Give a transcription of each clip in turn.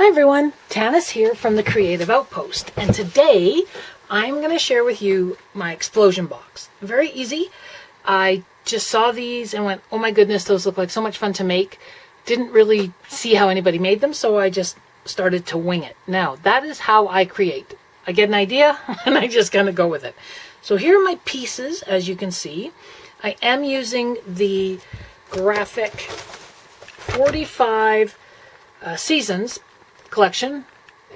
Hi everyone, Tanis here from the Creative Outpost, and today I'm going to share with you my explosion box. Very easy. I just saw these and went, oh my goodness, those look like so much fun to make. Didn't really see how anybody made them, so I just started to wing it. Now, that is how I create. I get an idea and I just kind of go with it. So here are my pieces, as you can see. I am using the graphic 45 Seasons collection.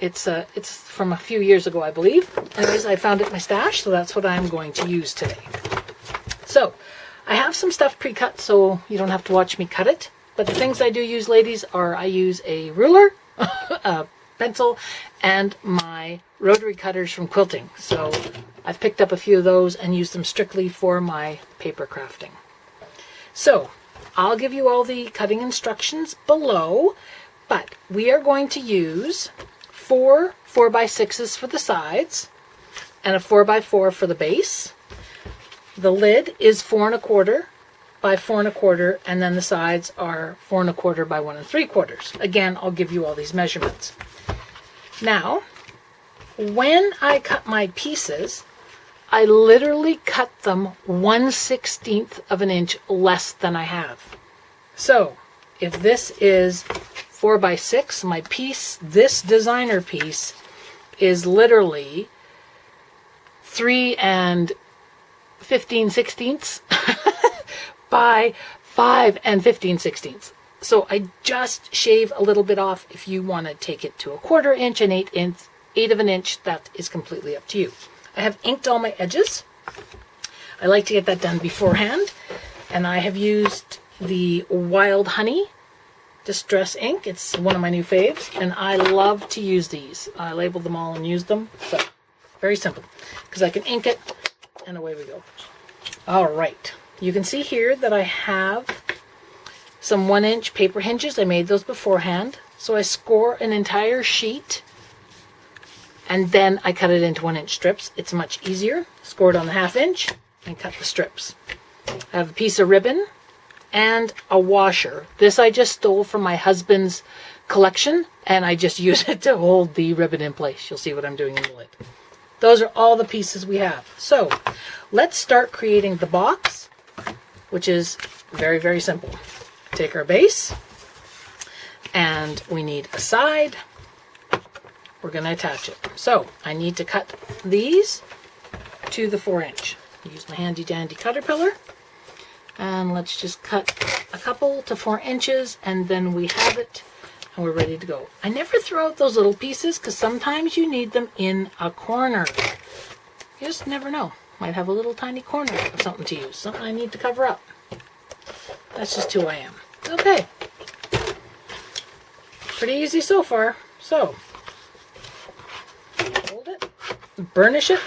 It's from a few years ago, I believe. Anyways, I found it in my stash, so that's what I'm going to use today. So I have some stuff pre-cut, so you don't have to watch me cut it. But the things I do use, ladies, are I use a ruler, a pencil, and my rotary cutters from quilting. So I've picked up a few of those and used them strictly for my paper crafting. So I'll give you all the cutting instructions below, but we are going to use 4 4x6s for the sides and a 4x4 for the base. The lid is 4 1/4 by 4 1/4, and then the sides are 4 1/4 by 1 3/4. Again, I'll give you all these measurements. Now, when I cut my pieces, I literally cut them 1/16 of an inch less than I have. So if this is 4x6, my piece, this designer piece, is literally 3 15/16 by 5 15/16. So I just shave a little bit off. If you want to take it to 1/4 inch and 8 of an inch, that is completely up to you. I have inked all my edges. I like to get that done beforehand, and I have used the Wild Honey Distress ink. It's one of my new faves, and I love to use these. I labeled them all and used them. So very simple, because I can ink it and away we go. All right, you can see here that I have some 1-inch paper hinges. I made those beforehand. So I score an entire sheet and then I cut it into 1-inch strips. It's much easier. Score it on the 1/2 inch and cut the strips. I have a piece of ribbon and a washer. This I just stole from my husband's collection, and I just use it to hold the ribbon in place. You'll see what I'm doing in the lid. Those are all the pieces we have. So let's start creating the box, which is very, very simple. Take our base, and we need a side. We're going to attach it. So I need to cut these to the 4-inch. Use my handy dandy cutter pillar. And let's just cut a couple to 4 inches, and then we have it, and we're ready to go. I never throw out those little pieces because sometimes you need them in a corner. You just never know. Might have a little tiny corner of something to use, something I need to cover up. That's just who I am. Okay. Pretty easy so far. So, hold it, burnish it.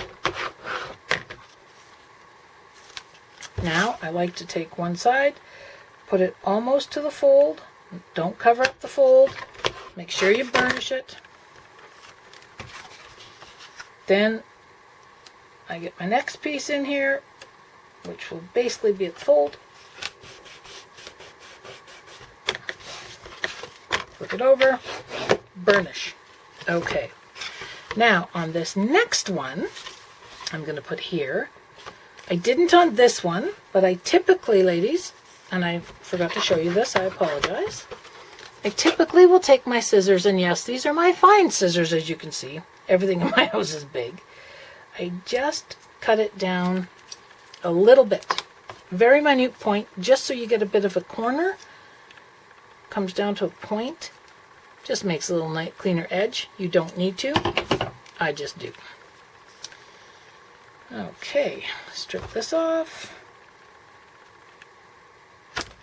Now, I like to take one side, put it almost to the fold. Don't cover up the fold. Make sure you burnish it. Then, I get my next piece in here, which will basically be at the fold. Flip it over, burnish. Okay. Now, on this next one, I'm going to put here. I didn't on this one, but I typically, ladies, and I forgot to show you this, I apologize. I typically will take my scissors, and yes, these are my fine scissors, as you can see. Everything in my house is big. I just cut it down a little bit. Very minute point, just so you get a bit of a corner. Comes down to a point. Just makes a little nice, cleaner edge. You don't need to. I just do. Okay, strip this off.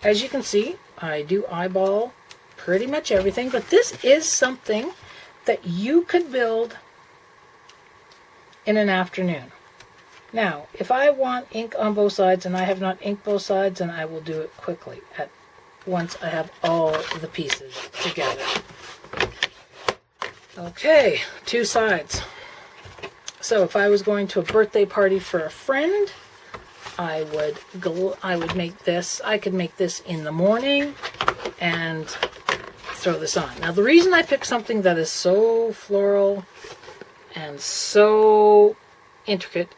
As you can see, I do eyeball pretty much everything, but this is something that you could build in an afternoon. Now, if I want ink on both sides and I have not inked both sides, then I will do it quickly once I have all the pieces together. Okay, 2 sides. So if I was going to a birthday party for a friend, I would make this. I could make this in the morning and throw this on. Now the reason I picked something that is so floral and so intricate,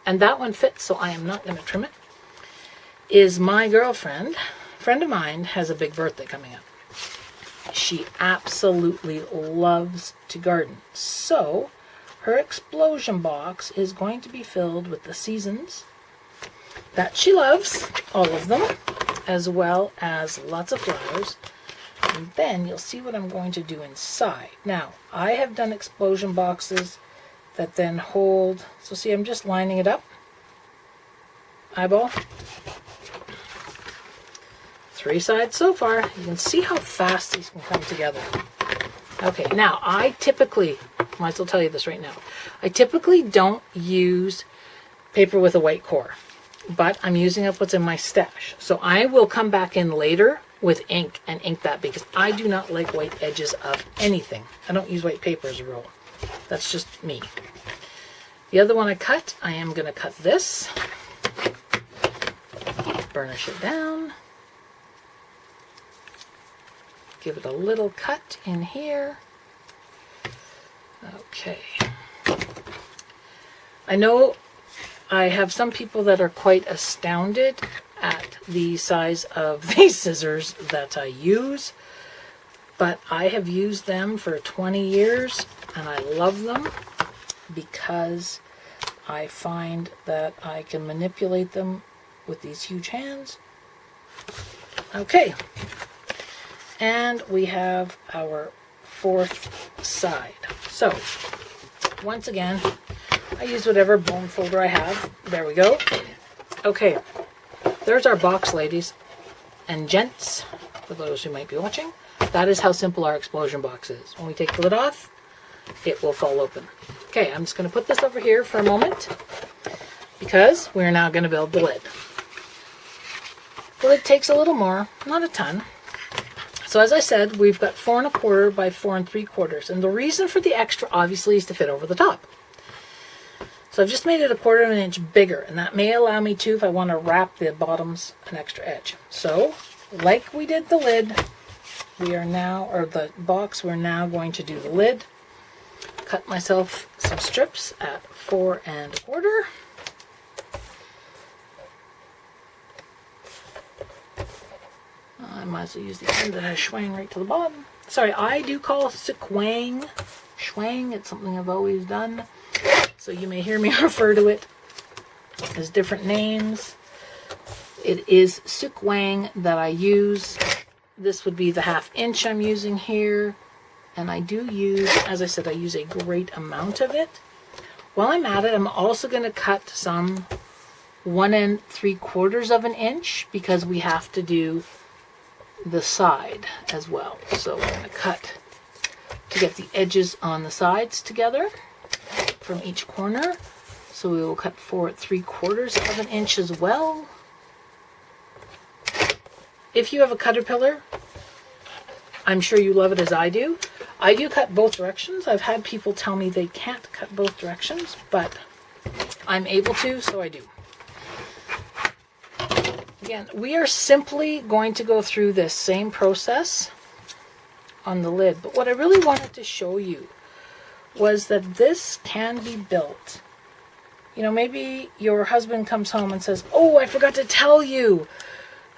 and that one fits, so I am not going to trim it, is my friend of mine has a big birthday coming up. She absolutely loves to garden. So her explosion box is going to be filled with the seasons that she loves, all of them, as well as lots of flowers. And then you'll see what I'm going to do inside. Now, I have done explosion boxes that then hold, so see, I'm just lining it up. Eyeball. 3 sides so far. You can see how fast these can come together. Okay, now I typically, might as well tell you this right now, I typically don't use paper with a white core, but I'm using up what's in my stash. So I will come back in later with ink and ink that, because I do not like white edges of anything. I don't use white paper as a rule. That's just me. The other one I am going to cut this, burnish it down. Give it a little cut in here. Okay. I know I have some people that are quite astounded at the size of these scissors that I use, but I have used them for 20 years and I love them because I find that I can manipulate them with these huge hands. Okay. And we have our 4th side. So, once again, I use whatever bone folder I have. There we go. Okay, there's our box, ladies and gents, for those who might be watching. That is how simple our explosion box is. When we take the lid off, it will fall open. Okay, I'm just going to put this over here for a moment because we're now going to build the lid. The lid takes a little more, not a ton. So as I said, we've got 4 1/4 by 4 3/4, and the reason for the extra obviously is to fit over the top. So I've just made it 1/4 of an inch bigger, and that may allow me to, if I want to wrap the bottoms, an extra edge. So, like we did the lid, we are now, or the box, we're now going to do the lid. Cut myself some strips at 4 1/4. I might as well use the end that has schwang right to the bottom. Sorry, I do call sequang schwang. It's something I've always done. So you may hear me refer to it as different names. It is sequang that I use. This would be the 1/2 inch I'm using here. And I do use, as I said, I use a great amount of it. While I'm at it, I'm also going to cut some 1 3/4 of an inch because we have to do the side as well. So we're going to cut to get the edges on the sides together from each corner. So we will cut 4 3/4 of an inch as well. If you have a Caterpillar, I'm sure you love it as I do. I do cut both directions. I've had people tell me they can't cut both directions, but I'm able to, so I do. Again, we are simply going to go through this same process on the lid, but what I really wanted to show you was that this can be built. You know, maybe your husband comes home and says, "Oh, I forgot to tell you.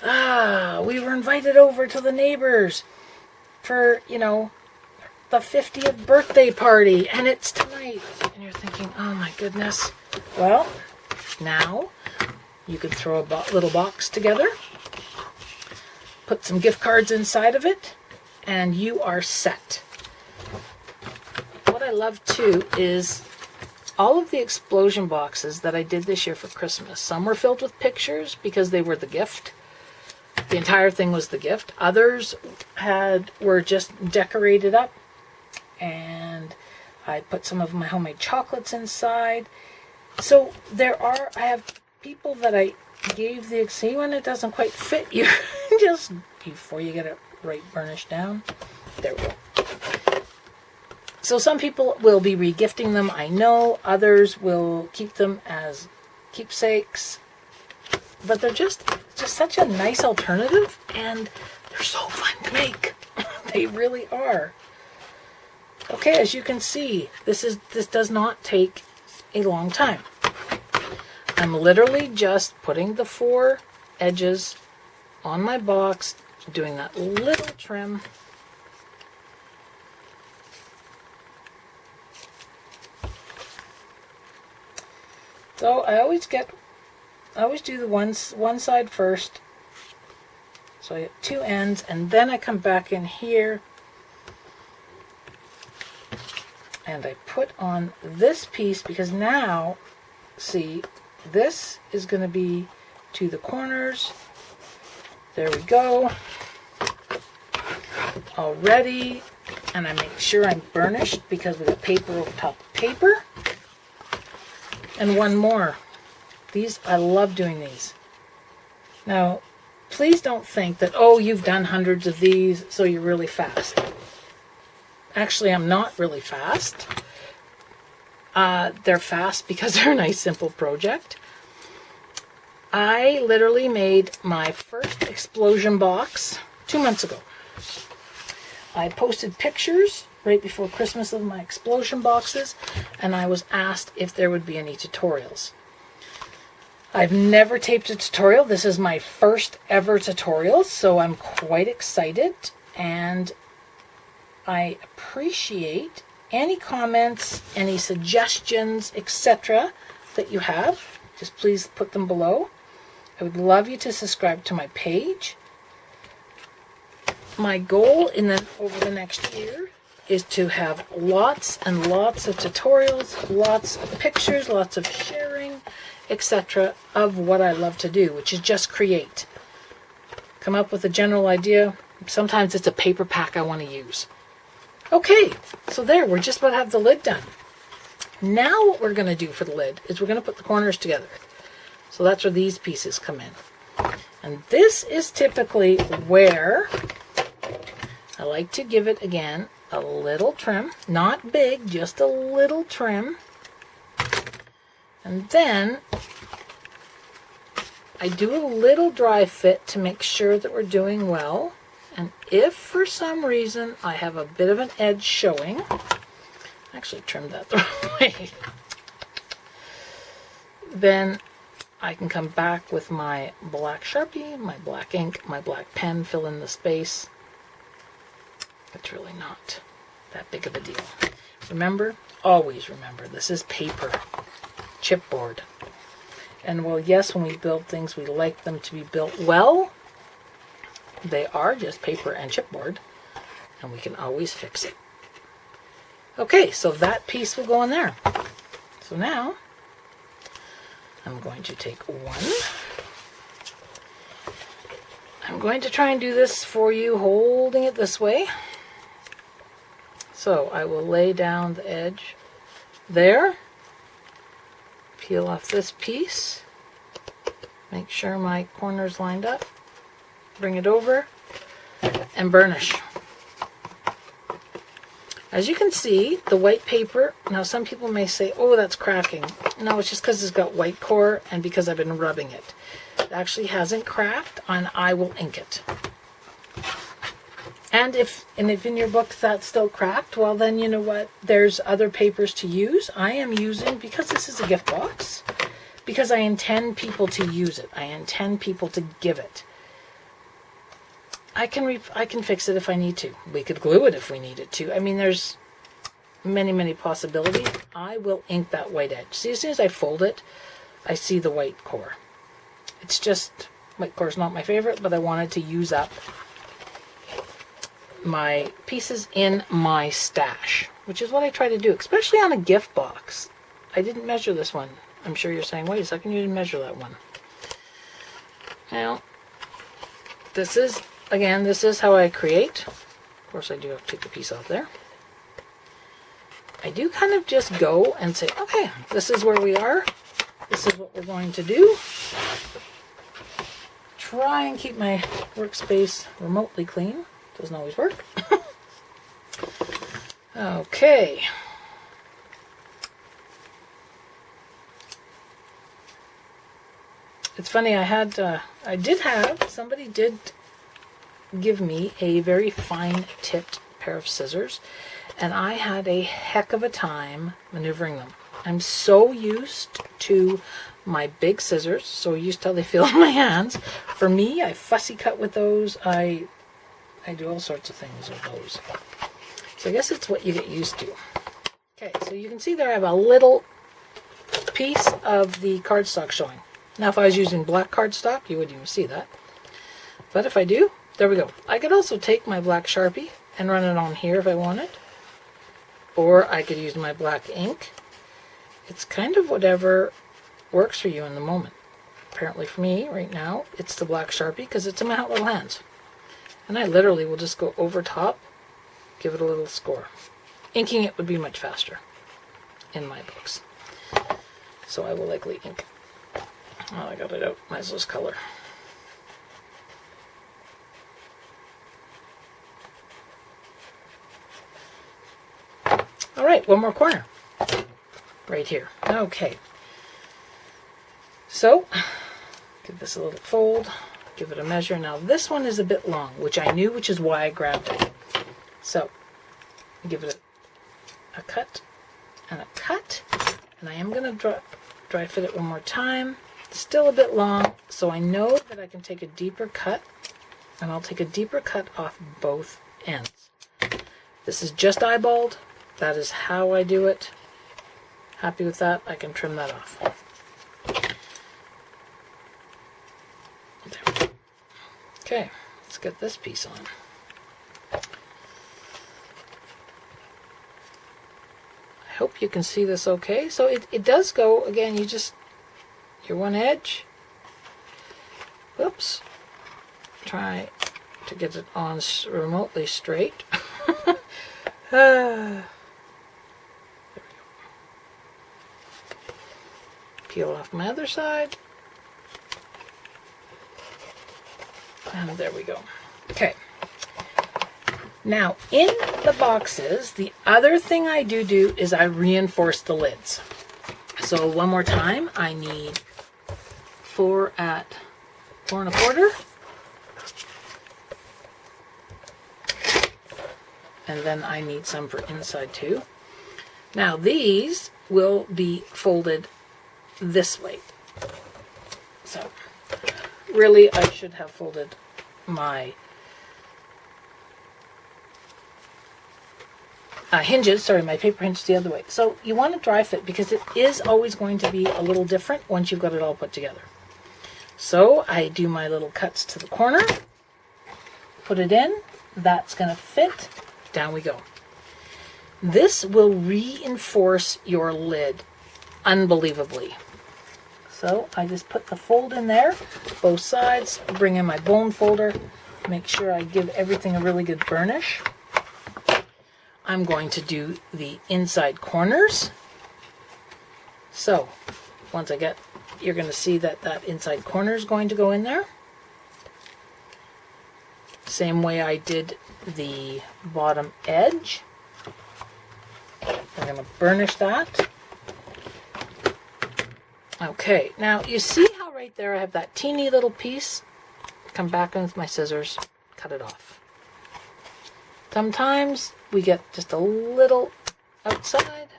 We were invited over to the neighbors for, you know, the 50th birthday party, and it's tonight." And you're thinking, "Oh my goodness." Well, now you can throw a little box together, put some gift cards inside of it, and you are set. What I love too is all of the explosion boxes that I did this year for Christmas. Some were filled with pictures because they were the gift. The entire thing was the gift. Others were just decorated up, and I put some of my homemade chocolates inside. So I have people that I gave see when it doesn't quite fit you, just before you get it right burnished down. There we go. So some people will be regifting them, I know. Others will keep them as keepsakes. But they're just such a nice alternative, and they're so fun to make. They really are. Okay, as you can see, this does not take a long time. I'm literally just putting the 4 edges on my box, doing that little trim. So I always do the one side first. So I have 2 ends, and then I come back in here and I put on this piece, because now, see, this is going to be to the corners. There we go. Already, and I make sure I'm burnished because we got paper over top of paper. And one more. These, I love doing these. Now, please don't think that, oh, you've done hundreds of these, so you're really fast. Actually, I'm not really fast. They're fast because they're a nice, simple project. I literally made my first explosion box 2 months ago. I posted pictures right before Christmas of my explosion boxes, and I was asked if there would be any tutorials. I've never taped a tutorial. This is my first ever tutorial, so I'm quite excited, and I appreciate any comments, any suggestions, etc. that you have. Just please put them below. I would love you to subscribe to my page. My goal over the next year is to have lots and lots of tutorials, lots of pictures, lots of sharing, etc. of what I love to do, which is just create. Come up with a general idea. Sometimes it's a paper pack I want to use. Okay, so there, we're just about to have the lid done. Now what we're going to do for the lid is we're going to put the corners together. So that's where these pieces come in. And this is typically where I like to give it, again, a little trim. Not big, just a little trim. And then I do a little dry fit to make sure that we're doing well. And if for some reason I have a bit of an edge showing, I actually trimmed that the wrong way, then I can come back with my black Sharpie, my black ink, my black pen, fill in the space. It's really not that big of a deal. Remember, always remember, this is paper, chipboard. And well, yes, when we build things, we like them to be built well. They are just paper and chipboard, and we can always fix it. Okay, so that piece will go in there. So now, I'm going to take one. I'm going to try and do this for you, holding it this way. So I will lay down the edge there, peel off this piece, make sure my corner's lined up, bring it over, and burnish. As you can see, the white paper, now some people may say, oh, that's cracking. No, it's just because it's got white core and because I've been rubbing it. It actually hasn't cracked, and I will ink it. And if in your book that's still cracked, well then you know what, there's other papers to use. I am using, because this is a gift box, because I intend people to use it. I intend people to give it. I can fix it if I need to. We could glue it if we needed to. I mean, there's many, many possibilities. I will ink that white edge. See, as soon as I fold it, I see the white core. It's just, white core is not my favorite, but I wanted to use up my pieces in my stash, which is what I try to do, especially on a gift box. I didn't measure this one. I'm sure you're saying, wait a second, you didn't measure that one. Now, this is, again, this is how I create. Of course, I do have to take the piece off there. I do kind of just go and say, okay, this is where we are. This is what we're going to do. Try and keep my workspace remotely clean. Doesn't always work. Okay. It's funny, somebody did give me a very fine tipped pair of scissors, and I had a heck of a time maneuvering them. I'm so used to my big scissors, so used to how they feel in my hands. For me, I fussy cut with those. I do all sorts of things with those. So I guess it's what you get used to. Okay, so you can see there I have a little piece of the cardstock showing. Now if I was using black cardstock, you wouldn't even see that. But if I do, there we go. I could also take my black Sharpie and run it on here if I wanted. Or I could use my black ink. It's kind of whatever works for you in the moment. Apparently for me, right now, it's the black Sharpie because it's in my hot little hands. And I literally will just go over top, give it a little score. Inking it would be much faster in my books. So I will likely ink. Oh, I got it out. Might as well just color. All right, one more corner. Right here. Okay. So, give this a little fold. Give it a measure. Now this one is a bit long, which I knew, which is why I grabbed it. So, give it a cut and a cut. And I am going to dry fit it one more time. It's still a bit long, so I know that I can take a deeper cut, and I'll take a deeper cut off both ends. This is just eyeballed. That is how I do it. Happy with that? I can trim that off. There we go. Okay, let's get this piece on. I hope you can see this okay. So it does go, again, your one edge. Whoops. Try to get it on remotely straight. There we go. Peel off my other side. And there we go. Okay. Now, in the boxes, the other thing I do is I reinforce the lids. So one more time, I need 4 at 4 1/4. And then I need some for inside too. Now these will be folded this way. So really I should have folded my hinges, my paper hinge the other way. So you want to dry fit because it is always going to be a little different once you've got it all put together. So I do my little cuts to the corner, put it in, that's going to fit, down we go. This will reinforce your lid unbelievably. So I just put the fold in there, both sides, bring in my bone folder, make sure I give everything a really good burnish. I'm going to do the inside corners. So once I get, you're going to see that that inside corner is going to go in there. Same way I did the bottom edge. I'm going to burnish that. Okay, now you see how right there I have that teeny little piece? Come back in with my scissors, cut it off. Sometimes we get just a little outside.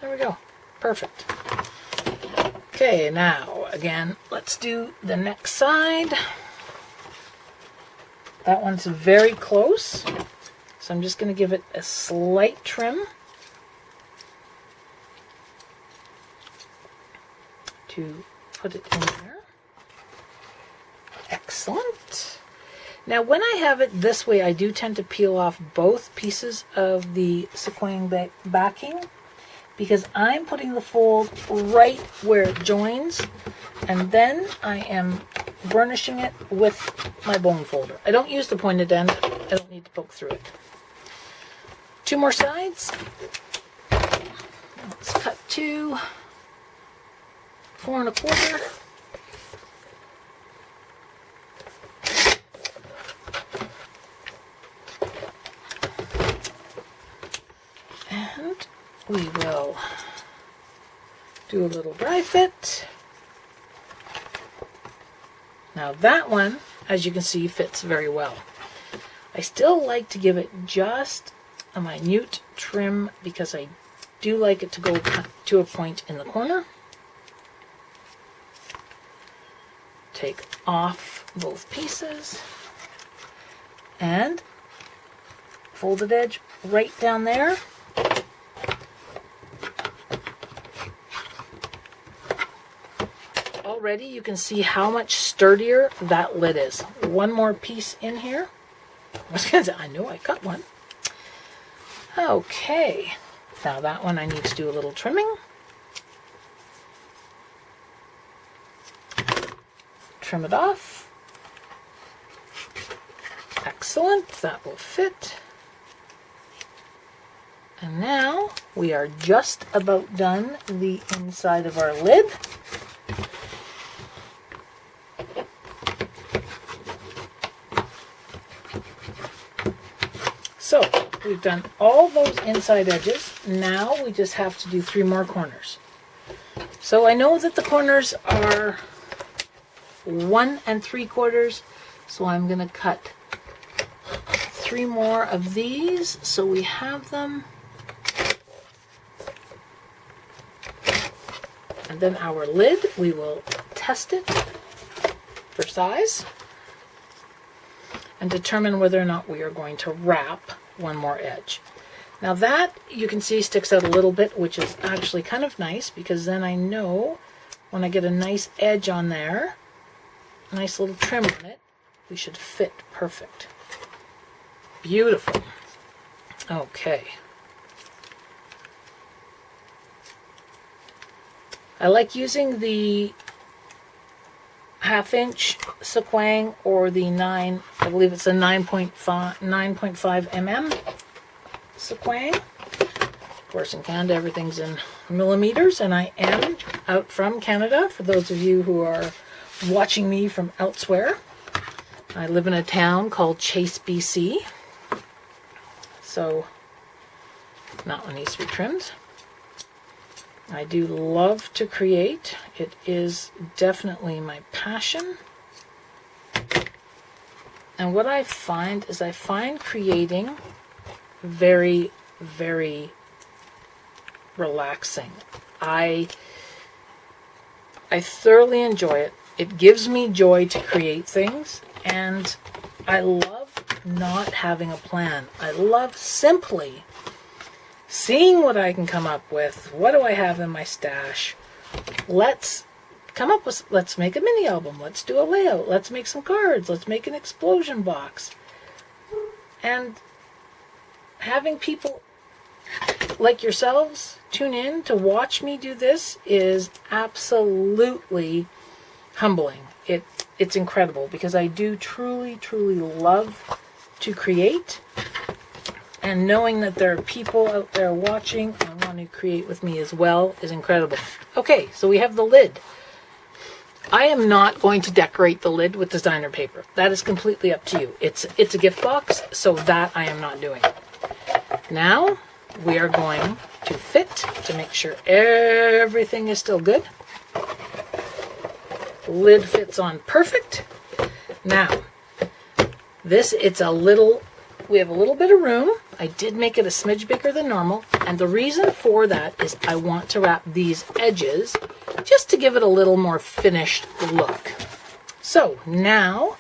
There we go. Perfect. Okay, now again, let's do the next side. That one's very close, so I'm just going to give it a slight trim to put it in there. Excellent. Now when I have it this way, I do tend to peel off both pieces of the sequin backing because I'm putting the fold right where it joins, and then I am burnishing it with my bone folder. I don't use the pointed end. I don't need to poke through it. 2 more sides. Let's cut to 4 1/4. And we will do a little dry fit. Now that one, as you can see, fits very well. I still like to give it just a minute trim because I do like it to go to a point in the corner. Take off both pieces and folded edge right down there. Already you can see how much sturdier that lid is. One more piece in here. I was gonna say, I know I cut one. Okay, now that one I need to do a little trimming. Trim it off. Excellent, that will fit. And now we are just about done the inside of our lid. So we've done all those inside edges. Now we just have to do 3 more corners. So I know that the corners are 1 3/4, so I'm going to cut 3 more of these so we have them. And then our lid, we will test it for size and determine whether or not we are going to wrap one more edge. Now that, you can see, sticks out a little bit, which is actually kind of nice, because then I know when I get a nice edge on there, a nice little trim on it, we should fit perfect. Beautiful. Okay. I like using the 1/2 inch sequang or the I believe it's a 9.5 mm sequang. Of course, in Canada, everything's in millimeters, and I am out from Canada, for those of you who are watching me from elsewhere. I live in a town called Chase, BC. So, that one needs to be trimmed. I do love to create. It is definitely my passion. And what I find is I find creating very, very relaxing. I thoroughly enjoy it. It gives me joy to create things, and I love not having a plan. I love simply seeing what I can come up with. What do I have in my stash? Let's make a mini album. Let's do a layout. Let's make some cards. Let's make an explosion box. And having people like yourselves tune in to watch me do this is absolutely humbling. It's incredible, because I do truly, truly love to create. And knowing that there are people out there watching and want to create with me as well is incredible. Okay, so we have the lid. I am not going to decorate the lid with designer paper. That is completely up to you. It's a gift box, so that I am not doing. Now, we are going to fit to make sure everything is still good. Lid fits on perfect. Now, we have a little bit of room. I did make it a smidge bigger than normal, and the reason for that is I want to wrap these edges just to give it a little more finished look. So now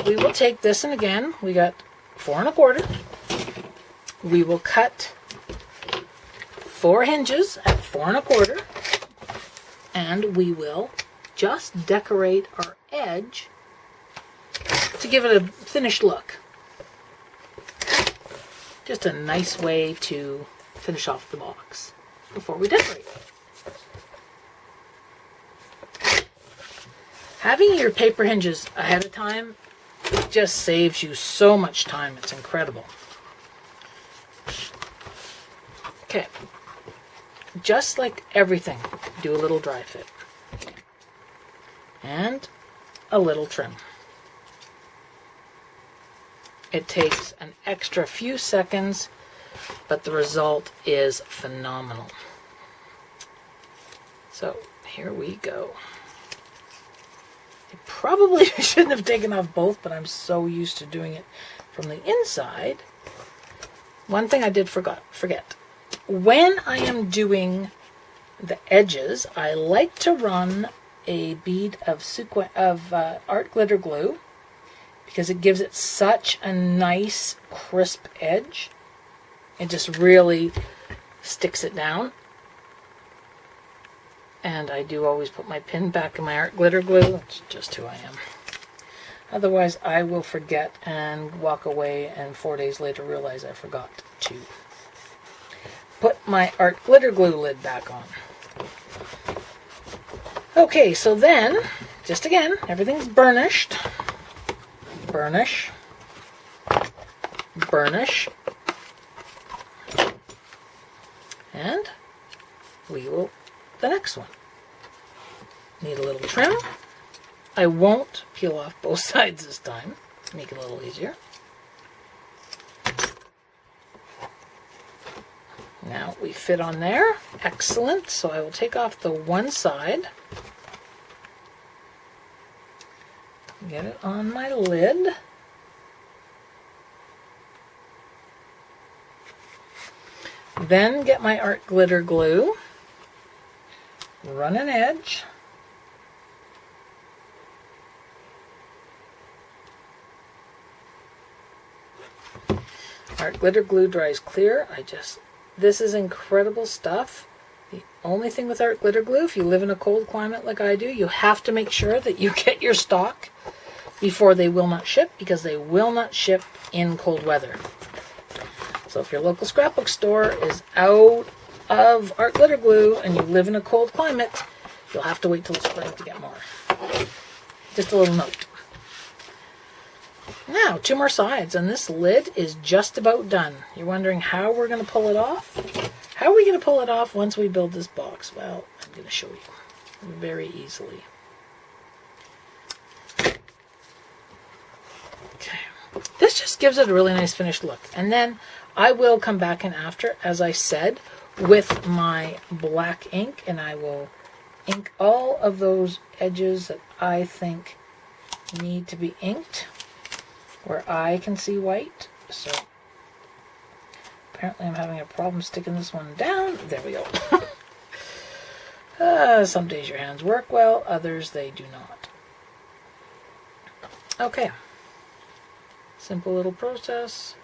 we will take this, and again, we got 4 1/4. We will cut 4 hinges at 4 1/4, and we will just decorate our edge to give it a finished look. Just a nice way to finish off the box before we decorate. Having your paper hinges ahead of time just saves you so much time. It's incredible. Okay. Just like everything, do a little dry fit. And a little trim. It takes an extra few seconds, but the result is phenomenal. So here we go. I probably shouldn't have taken off both, but I'm so used to doing it from the inside, one thing I did forget. When I am doing the edges, I like to run a bead of art glitter glue because it gives it such a nice crisp edge. It just really sticks it down. And I do always put my pin back in my art glitter glue. That's just who I am. Otherwise, I will forget and walk away and 4 days later realize I forgot to put my art glitter glue lid back on. Okay, so then, just again, everything's burnished. Burnish. Burnish. And we will, the next one. Need a little trim. I won't peel off both sides this time. Make it a little easier. Now we fit on there. Excellent. So I will take off the one side. Get it on my lid. Then get my art glitter glue. Run an edge. Art glitter glue dries clear. This is incredible stuff. The only thing with art glitter glue, if you live in a cold climate like I do, you have to make sure that you get your stock before they will not ship, because they will not ship in cold weather. So if your local scrapbook store is out of art glitter glue and you live in a cold climate, you'll have to wait till the spring to get more. Just a little note. Now, 2 more sides, and this lid is just about done. You're wondering how we're going to pull it off? How are we going to pull it off once we build this box? Well, I'm going to show you very easily. Okay. This just gives it a really nice finished look. And then I will come back in after, as I said, with my black ink, and I will ink all of those edges that I think need to be inked where I can see white. So apparently I'm having a problem sticking this one down. There we go. Some days your hands work well, others they do not. Okay. Simple little process.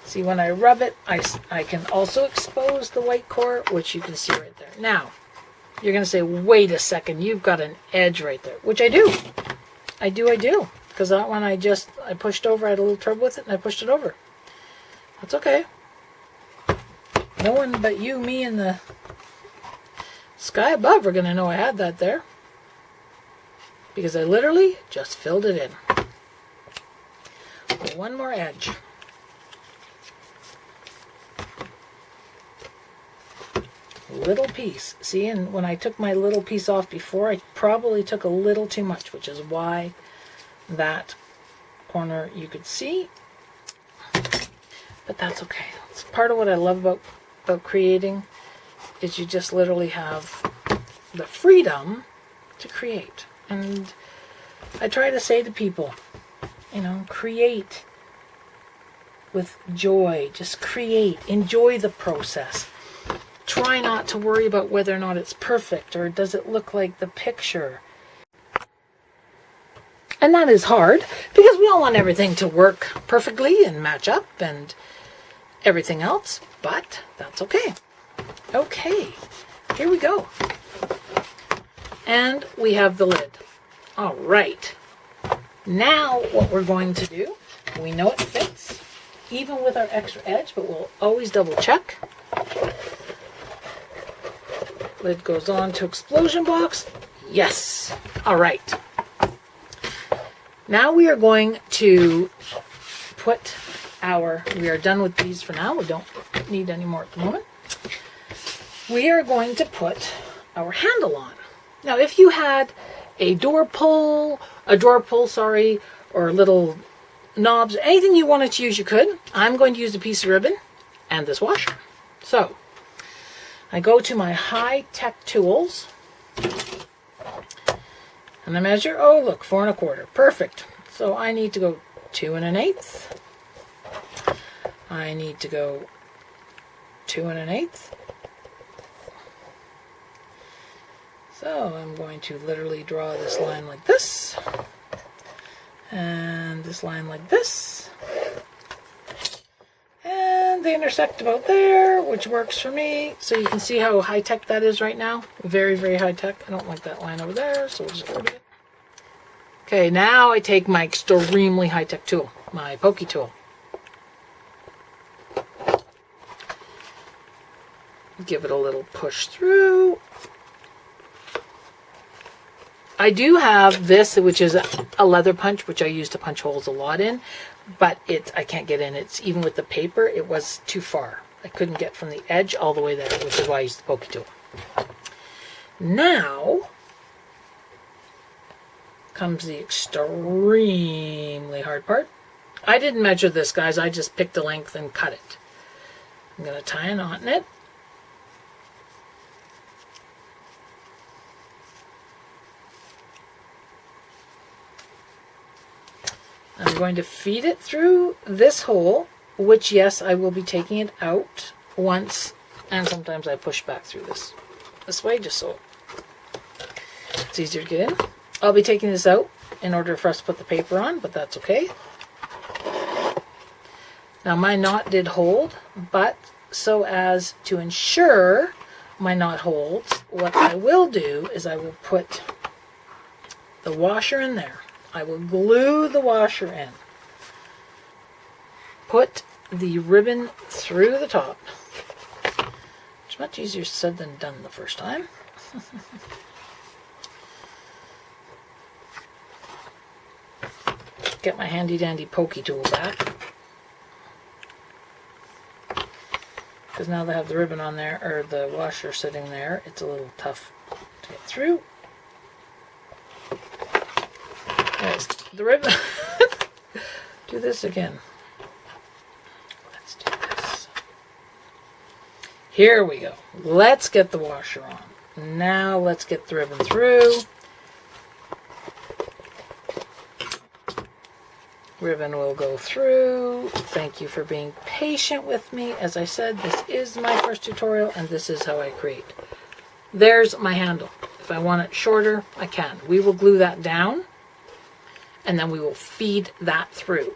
See, when I rub it, I can also expose the white core, which you can see right there. Now, you're going to say, wait a second, you've got an edge right there, which I do. I do. Because that one I pushed over, I had a little trouble with it, and I pushed it over. That's okay. No one but you, me, and the sky above are going to know I had that there. Because I literally just filled it in. One more edge. Little piece. See, and when I took my little piece off before, I probably took a little too much, which is why that corner you could see. But that's okay. It's part of what I love about creating, is you just literally have the freedom to create. And I try to say to people, create with joy. Just create. Enjoy the process. Try not to worry about whether or not it's perfect or does it look like the picture. And that is hard because we all want everything to work perfectly and match up and everything else, but that's okay. Okay, here we go. And we have the lid. All right. Now what we're going to do, we know it fits even with our extra edge, but we'll always double check. Lid goes on to explosion box. Yes. All right. Now we are going to put we are done with these for now. We don't need any more at the moment. We are going to put our handle on. Now, if you had a drawer pull, or little knobs, anything you wanted to use, you could. I'm going to use a piece of ribbon and this washer. So, I go to my high-tech tools and I measure, oh look, 4 1/4. Perfect. So I need to go 2 1/8. I need to go 2 1/8. So I'm going to literally draw this line like this, and this line like this, and they intersect about there, which works for me. So you can see how high-tech that is right now. Very, very high-tech. I don't like that line over there, so we'll just get rid of it. Okay, now I take my extremely high-tech tool, my pokey tool. Give it a little push through. I do have this, which is a leather punch, which I use to punch holes a lot in, but I can't get in. It's even with the paper, it was too far. I couldn't get from the edge all the way there, which is why I use the pokey tool. Now comes the extremely hard part. I didn't measure this, guys. I just picked a length and cut it. I'm going to tie a knot in it. I'm going to feed it through this hole, which, yes, I will be taking it out once, and sometimes I push back through this way, just so it's easier to get in. I'll be taking this out in order for us to put the paper on, but that's okay. Now my knot did hold, but so as to ensure my knot holds, what I will do is I will put the washer in there. I will glue the washer in. Put the ribbon through the top. It's much easier said than done the first time. Get my handy dandy pokey tool back. Because now that I have the ribbon on there, or the washer sitting there, it's a little tough to get through. There's the ribbon. Do this again. Let's do this. Here we go. Let's get the washer on. Now let's get the ribbon through. Ribbon will go through. Thank you for being patient with me. As I said, this is my first tutorial and this is how I create. There's my handle. If I want it shorter, I can. We will glue that down and then we will feed that through.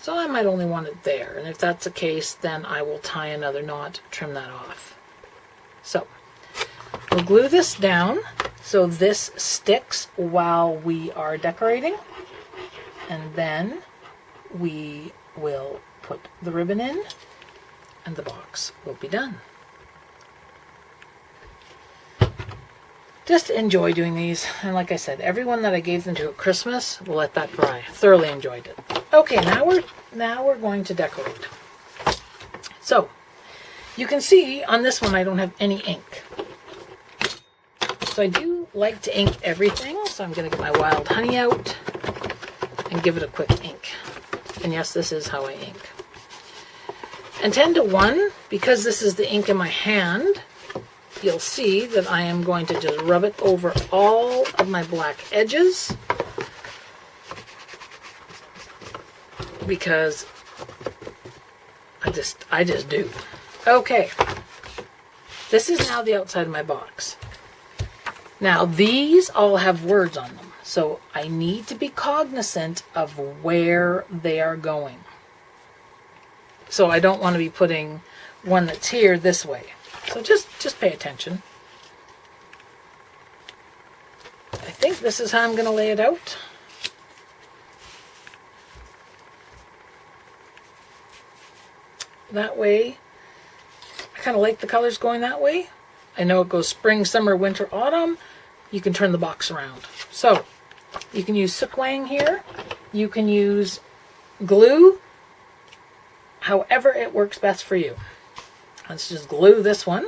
So I might only want it there, and if that's the case, then I will tie another knot, trim that off. So we'll glue this down so this sticks while we are decorating, and then we will put the ribbon in and the box will be done. Just enjoy doing these, and like I said, everyone that I gave them to at Christmas will let that dry. Thoroughly enjoyed it. Okay, now we're going to decorate. So you can see on this one I don't have any ink. So I do like to ink everything, so I'm going to get my wild honey out and give it a quick ink. And yes, this is how I ink. And 10 to 1, because this is the ink in my hand, you'll see that I am going to just rub it over all of my black edges, because I just do. Okay, this is now the outside of my box. Now these all have words on them, so I need to be cognizant of where they are going. So I don't want to be putting one that's here this way. So just pay attention. I think this is how I'm going to lay it out. That way, I kind of like the colors going that way. I know it goes spring, summer, winter, autumn. You can turn the box around. So you can use Sook Wang here. You can use glue. However it works best for you. Let's just glue this one.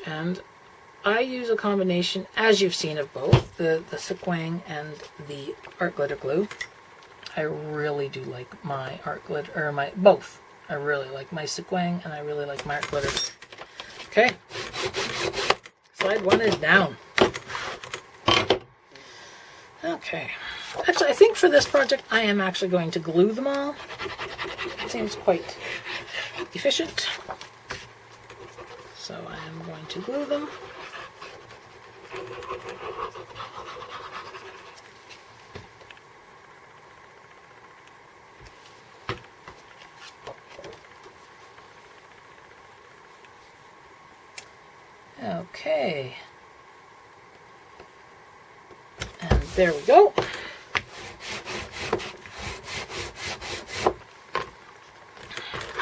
And I use a combination, as you've seen, of both. the sequin and the art glitter glue. I really do like my art glitter, or my both. I really like my sequin and I really like my art glitter glue. Okay, slide one is down. Okay, actually I think for this project I am actually going to glue them all. It seems quite efficient. So I am going to glue them. Okay. And there we go.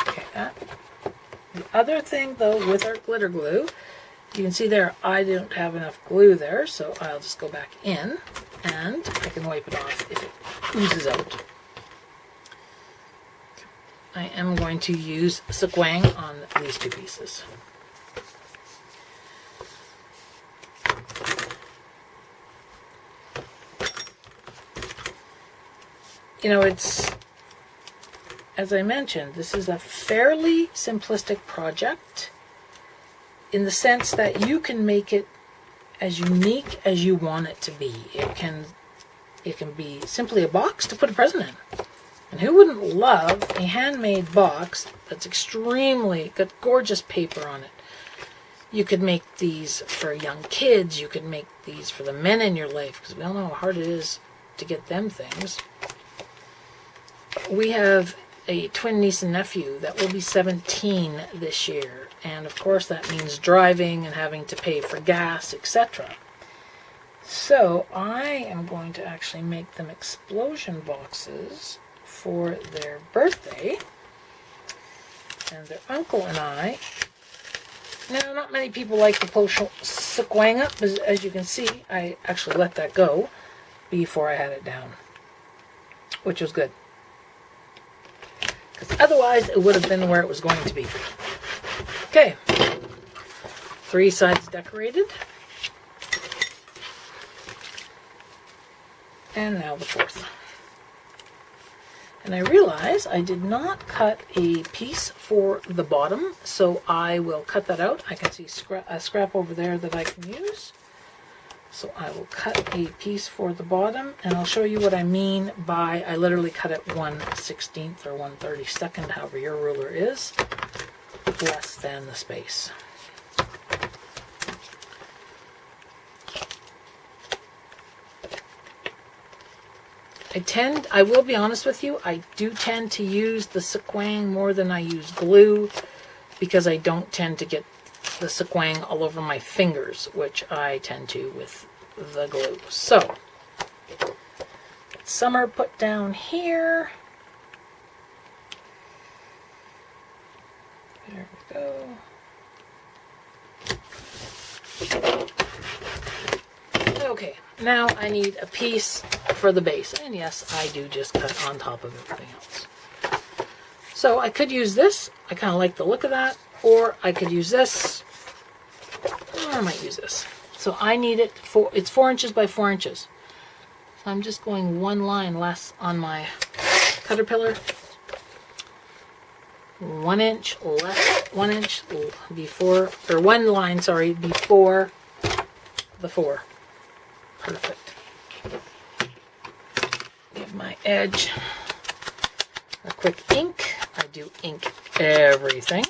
Okay, the other thing though with our glitter glue, you can see there I don't have enough glue there, so I'll just go back in and I can wipe it off if it oozes out. I am going to use sequin on these two pieces. You know, it's, as I mentioned, this is a fairly simplistic project in the sense that you can make it as unique as you want it to be. It can be simply a box to put a present in. And who wouldn't love a handmade box that's got gorgeous paper on it? You could make these for young kids. You could make these for the men in your life, because we all know how hard it is to get them things. We have a twin niece and nephew that will be 17 this year, and of course that means driving and having to pay for gas, etc. So I am going to actually make them explosion boxes for their birthday, and their uncle and I. Now, not many people like to pull sequin up, as you can see. I actually let that go before I had it down, which was good. Because otherwise it would have been where it was going to be. Okay, 3 sides decorated. And now the 4th. And I realize I did not cut a piece for the bottom, so I will cut that out. I can see a scrap over there that I can use. So I will cut a piece for the bottom, and I'll show you what I mean by I literally cut it 1/16 or 1/32, however your ruler is, less than the space. I will be honest with you, I do tend to use the sequin more than I use glue, because I don't tend to get the sequin all over my fingers, which I tend to with the glue. So, some are put down here. There we go. Okay, now I need a piece for the base, and yes, I do just cut on top of everything else. So I could use this. I kind of like the look of that. Or I could use this, or I might use this. So I need it for, it's 4 inches by 4 inches. So I'm just going 1 line less on my caterpillar. 1 inch less, 1 inch before, or 1 line, sorry, before the 4. Perfect. Give my edge a quick ink. I do ink everything.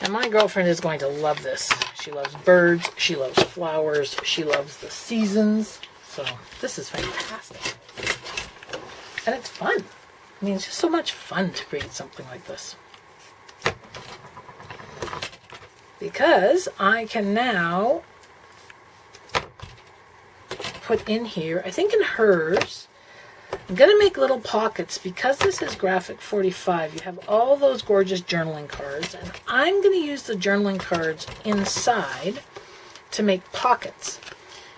And my girlfriend is going to love this. She loves birds, she loves flowers, she loves the seasons. So this is fantastic. And it's fun. I mean, it's just so much fun to create something like this. Because I can now put in here, I think in hers, I'm going to make little pockets because this is graphic 45. You have all those gorgeous journaling cards, and I'm going to use the journaling cards inside to make pockets.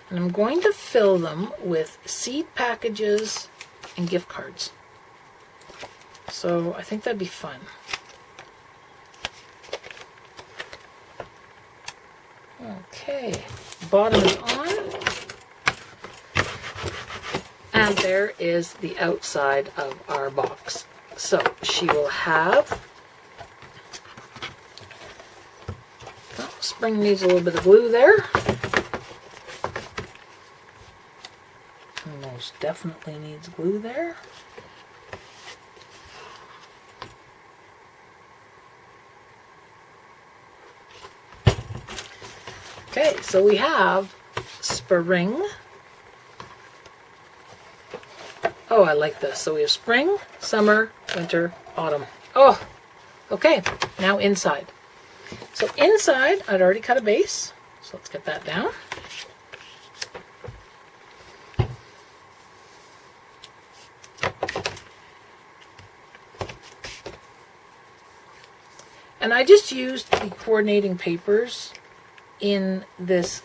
And I'm going to fill them with seed packages and gift cards. So I think that'd be fun. Okay, bottom is on. And there is the outside of our box. So she will have, oh, spring needs a little bit of glue there. Most definitely needs glue there. Okay, so we have spring. Oh, I like this. So we have spring, summer, winter, autumn. Oh, okay. Now inside. So inside, I'd already cut a base. So let's get that down. And I just used the coordinating papers in this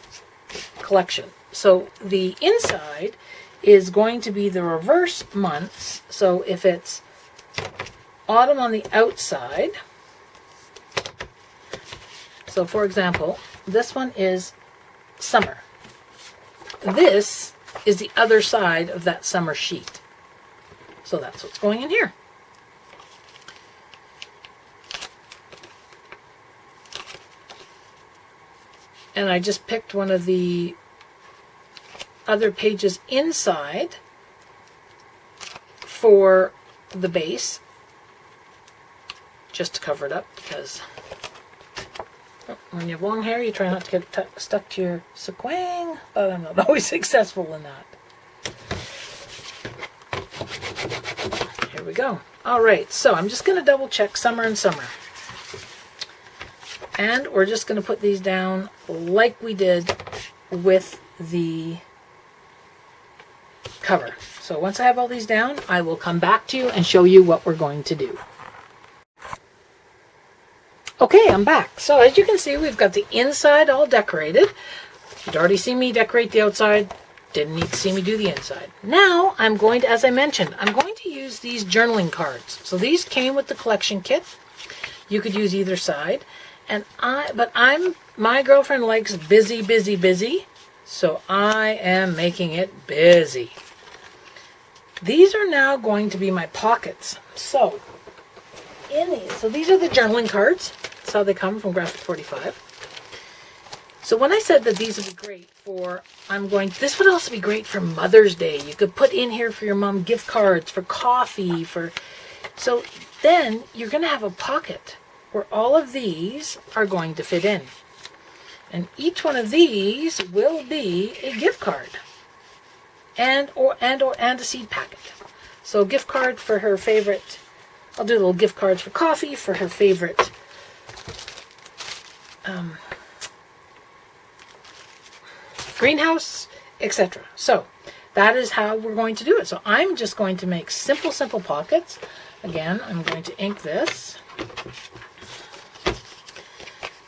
collection. So the inside is going to be the reverse months. So if it's autumn on the outside, so for example, this one is summer. This is the other side of that summer sheet. So that's what's going in here. And I just picked one of the other pages inside for the base, just to cover it up, because when you have long hair you try not to get stuck to your sequin, but I'm not always successful in that. Here we go. Alright, so I'm just going to double check summer and summer. And we're just going to put these down like we did with the cover. So once I have all these down, I will come back to you and show you what we're going to do. Okay, I'm back. So as you can see, we've got the inside all decorated. You'd already seen me decorate the outside. Didn't need to see me do the inside. Now I'm going to, as I mentioned, I'm going to use these journaling cards. So these came with the collection kit. You could use either side. And my girlfriend likes busy, busy, busy. So I am making it busy. These are now going to be my pockets. So these are the journaling cards. That's how they come from Graphic 45. So when I said that these would be great for, this would also be great for Mother's Day. You could put in here for your mom gift cards, for coffee, so then you're going to have a pocket where all of these are going to fit in. And each one of these will be a gift card and a seed packet. So gift card for her favorite, I'll do little gift cards for coffee, for her favorite greenhouse, etc. So that is how we're going to do it. So I'm just going to make simple pockets. Again, I'm going to ink this.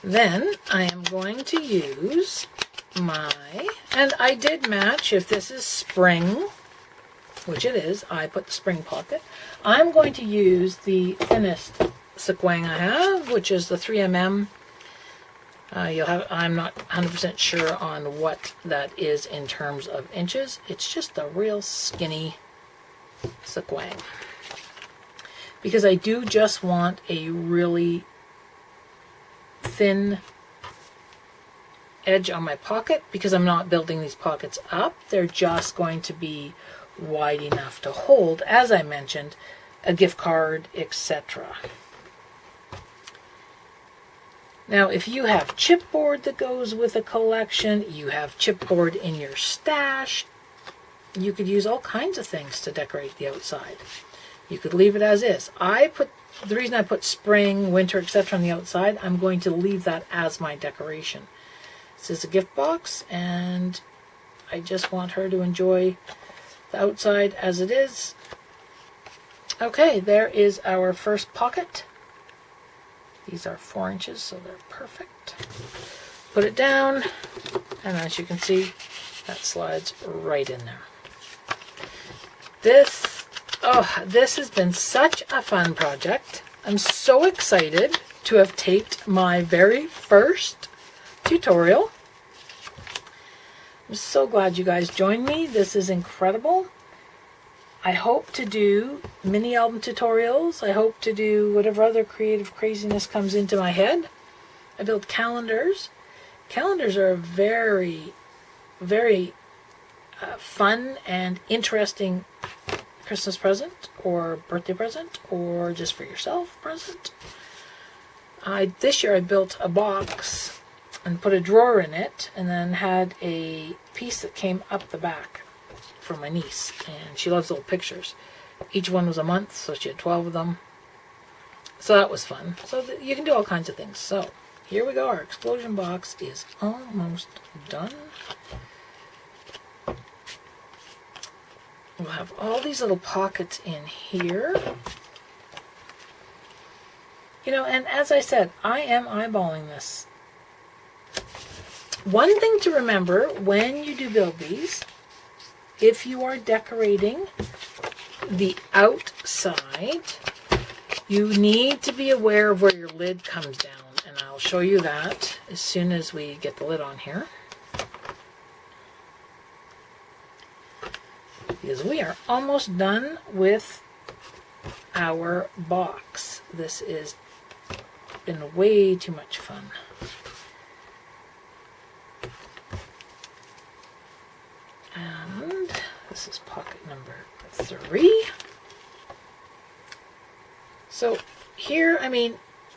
Then I am going to use and I did match, if this is spring, which it is, I put the spring pocket. I'm going to use the thinnest sequin I have, which is the 3mm. I'm not 100% sure on what that is in terms of inches. It's just a real skinny sequin. Because I do just want a really thin edge on my pocket, because I'm not building these pockets up. They're just going to be wide enough to hold, as I mentioned, a gift card, etc. Now, if you have chipboard that goes with a collection, you have chipboard in your stash, you could use all kinds of things to decorate the outside. You could leave it as is. The reason I put spring, winter, etc. on the outside, I'm going to leave that as my decoration. This is a gift box, and I just want her to enjoy the outside as it is. Okay, there is our first pocket. These are 4 inches, so they're perfect. Put it down, and as you can see, that slides right in there. This has been such a fun project. I'm so excited to have taped my very first tutorial. I'm so glad you guys joined me. This is incredible. I hope to do mini album tutorials. I hope to do whatever other creative craziness comes into my head. I build calendars. Calendars are a very, very fun and interesting Christmas present or birthday present or just for yourself present. This year I built a box and put a drawer in it and then had a piece that came up the back for my niece, and she loves little pictures. Each one was a month, so she had 12 of them. So that was fun. So you can do all kinds of things. So here we go. Our explosion box is almost done. We'll have all these little pockets in here. You know, and as I said, I am eyeballing this. One thing to remember when you do build these, if you are decorating the outside, you need to be aware of where your lid comes down. And I'll show you that as soon as we get the lid on here. Because we are almost done with our box. This has been way too much fun. And this is pocket number 3. So here, I mean,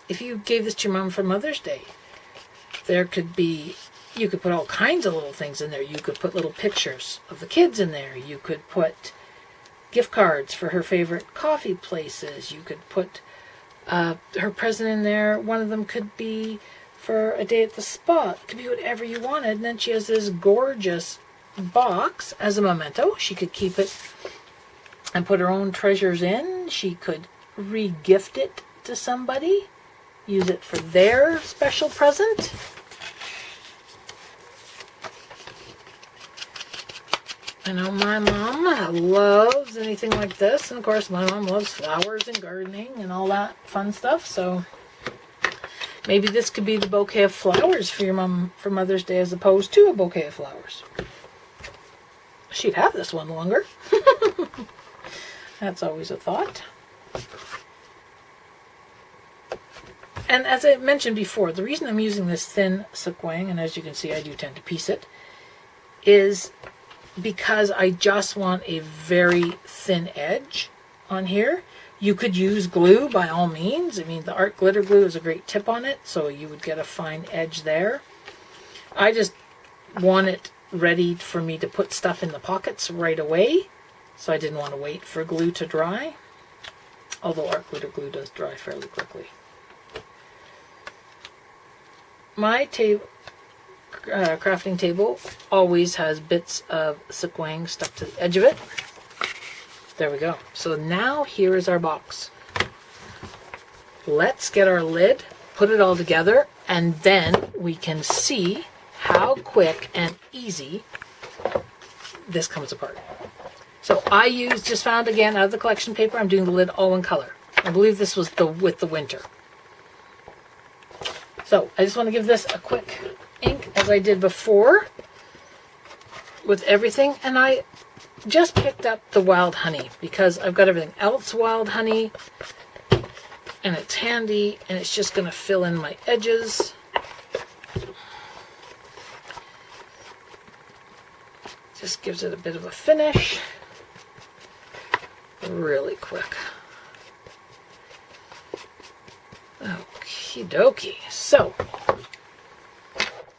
if you gave this to your mom for Mother's Day, there could be, you could put all kinds of little things in there. You could put little pictures of the kids in there. You could put gift cards for her favorite coffee places. You could put her present in there. One of them could be for a day at the spa. It could be whatever you wanted. And then she has this gorgeous box as a memento. She could keep it and put her own treasures in. She could re-gift it to somebody, use it for their special present. I know my mom loves anything like this, and of course my mom loves flowers and gardening and all that fun stuff, so maybe this could be the bouquet of flowers for your mom for Mother's Day as opposed to a bouquet of flowers. She'd have this one longer. That's always a thought. And as I mentioned before, the reason I'm using this thin sequin, and as you can see I do tend to piece it, is because I just want a very thin edge on here. You could use glue by all means. I mean, the art glitter glue is a great tip on it, so you would get a fine edge there. I just want it ready for me to put stuff in the pockets right away, so I didn't want to wait for glue to dry, although art glitter glue does dry fairly quickly. My crafting table always has bits of sequin stuck to the edge of it. There we go. So now here is our box. Let's get our lid, put it all together, and then we can see how quick and easy this comes apart. So I just found again out of the collection paper, I'm doing the lid all in color. I believe this was with the winter. So I just want to give this a quick ink as I did before with everything, and I just picked up the wild honey because I've got everything else wild honey and it's handy, and it's just going to fill in my edges. Just gives it a bit of a finish really quick. Okie dokie. So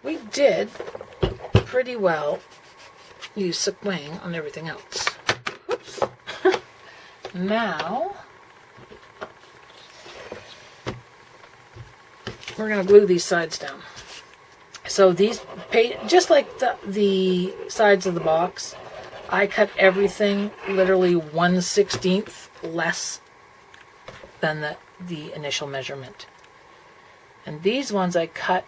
we did pretty well use sequin on everything else. Oops. Now we're going to glue these sides down. So these, just like the sides of the box, I cut everything literally 1/16 less than the initial measurement. And these ones I cut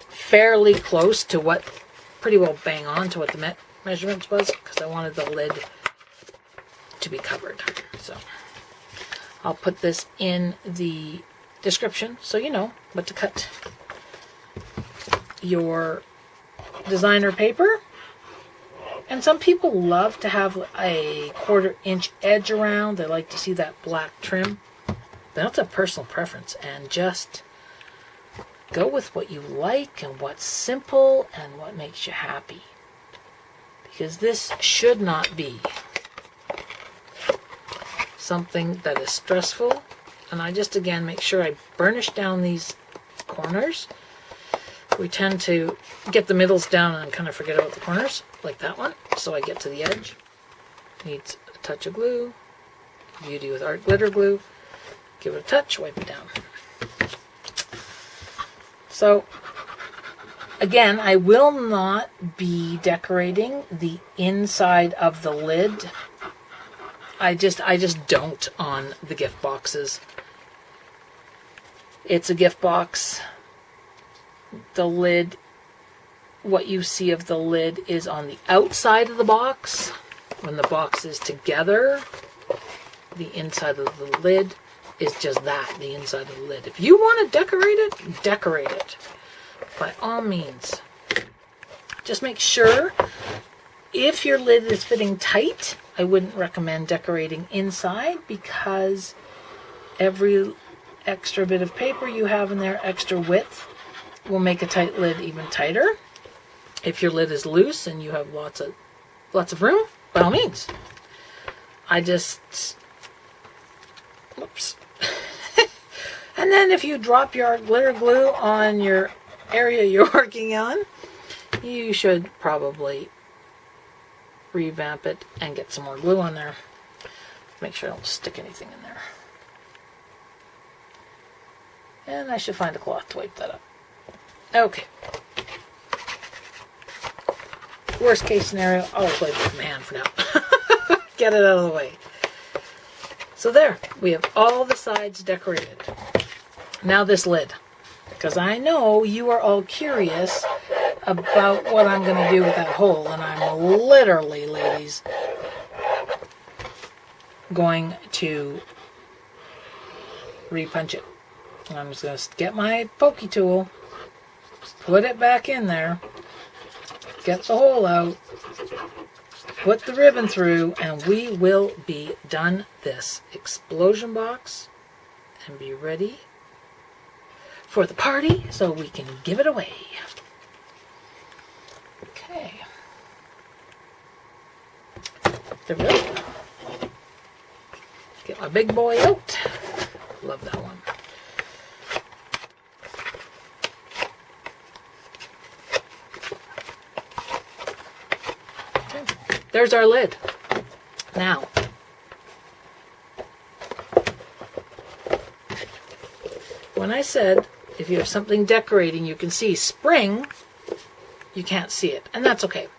fairly close to what, pretty well bang on to what the measurements was, because I wanted the lid to be covered. So I'll put this in the description so you know what to cut your designer paper. And some people love to have a 1/4 inch edge around. They like to see that black trim. That's a personal preference, and just go with what you like and what's simple and what makes you happy. Because this should not be something that is stressful. And I just, again, make sure I burnish down these corners. We tend to get the middles down and kind of forget about the corners, like that one. So I get to the edge. Needs a touch of glue. Beauty with art glitter glue. Give it a touch, wipe it down. So, again, I will not be decorating the inside of the lid. I just don't on the gift boxes. It's a gift box. The lid, what you see of the lid is on the outside of the box. When the box is together, the inside of the lid is just that, the inside of the lid. If you want to decorate it, decorate it. By all means. Just make sure, if your lid is fitting tight, I wouldn't recommend decorating inside, because every extra bit of paper you have in there, extra width, will make a tight lid even tighter. If your lid is loose and you have lots of room, by all means. Whoops. And then if you drop your glitter glue on your area you're working on, you should probably revamp it and get some more glue on there. Make sure I don't stick anything in there. And I should find a cloth to wipe that up. Okay. Worst case scenario, I'll wipe it with my hand for now. Get it out of the way. So there, we have all the sides decorated. Now this lid, because I know you are all curious about what I'm going to do with that hole, and I'm literally, ladies, going to repunch it. And I'm just going to get my pokey tool, put it back in there, get the hole out, put the ribbon through, and we will be done this explosion box and be ready for the party so we can give it away. Okay. There we go. Get my big boy out. Love that one. Okay. There's our lid. Now, when I said if you have something decorating you can see spring, you can't see it, and that's okay.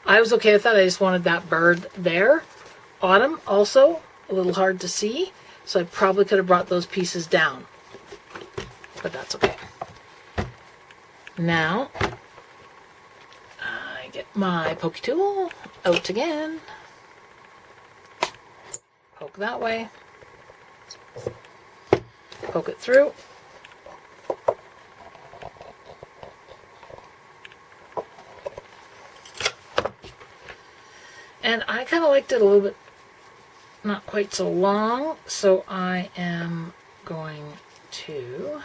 I was okay with that. I just wanted that bird there. Autumn, also a little hard to see, so I probably could have brought those pieces down, but that's okay. Now, I get my pokey tool out again. Poke that way. Poke it through. And I kind of liked it a little bit, not quite so long, so I am going to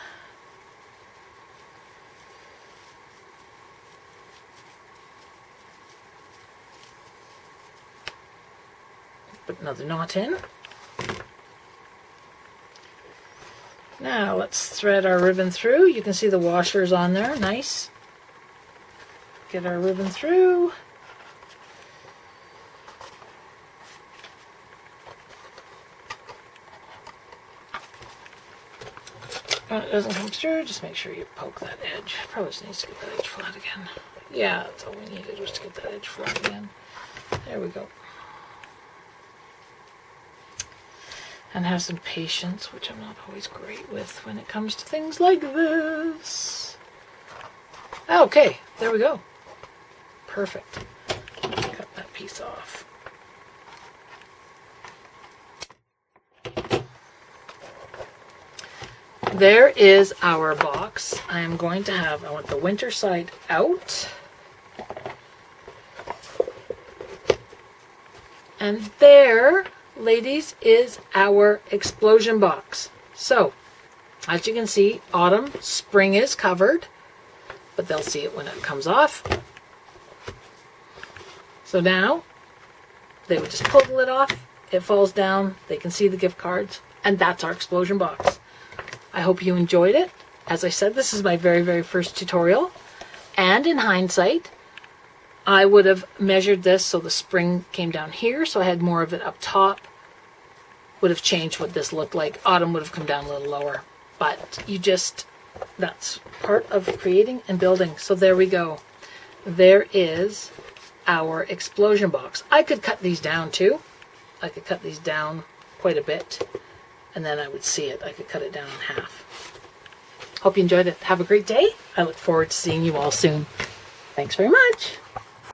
put another knot in. Now let's thread our ribbon through. You can see the washers on there, nice. Get our ribbon through. When it doesn't come through, just make sure you poke that edge. Probably just needs to get that edge flat again. Yeah, that's all we needed, was to get that edge flat again. There we go. And have some patience, which I'm not always great with when it comes to things like this. Okay, there we go. Perfect. Cut that piece off. There is our box. I am going to have, I want the winter side out. And there, ladies, is our explosion box. So, as you can see, autumn, spring is covered, but they'll see it when it comes off. So now, they would just pull the lid off, it falls down, they can see the gift cards, and that's our explosion box. I hope you enjoyed it. As I said, this is my very, very first tutorial, and in hindsight, I would have measured this so the spring came down here, so I had more of it up top. Would have changed what this looked like. Autumn would have come down a little lower. But that's part of creating and building. So there we go. There is our explosion box. I could cut these down too. I could cut these down quite a bit, and then I would see it. I could cut it down in half. Hope you enjoyed it. Have a great day. I look forward to seeing you all soon. Thanks very much.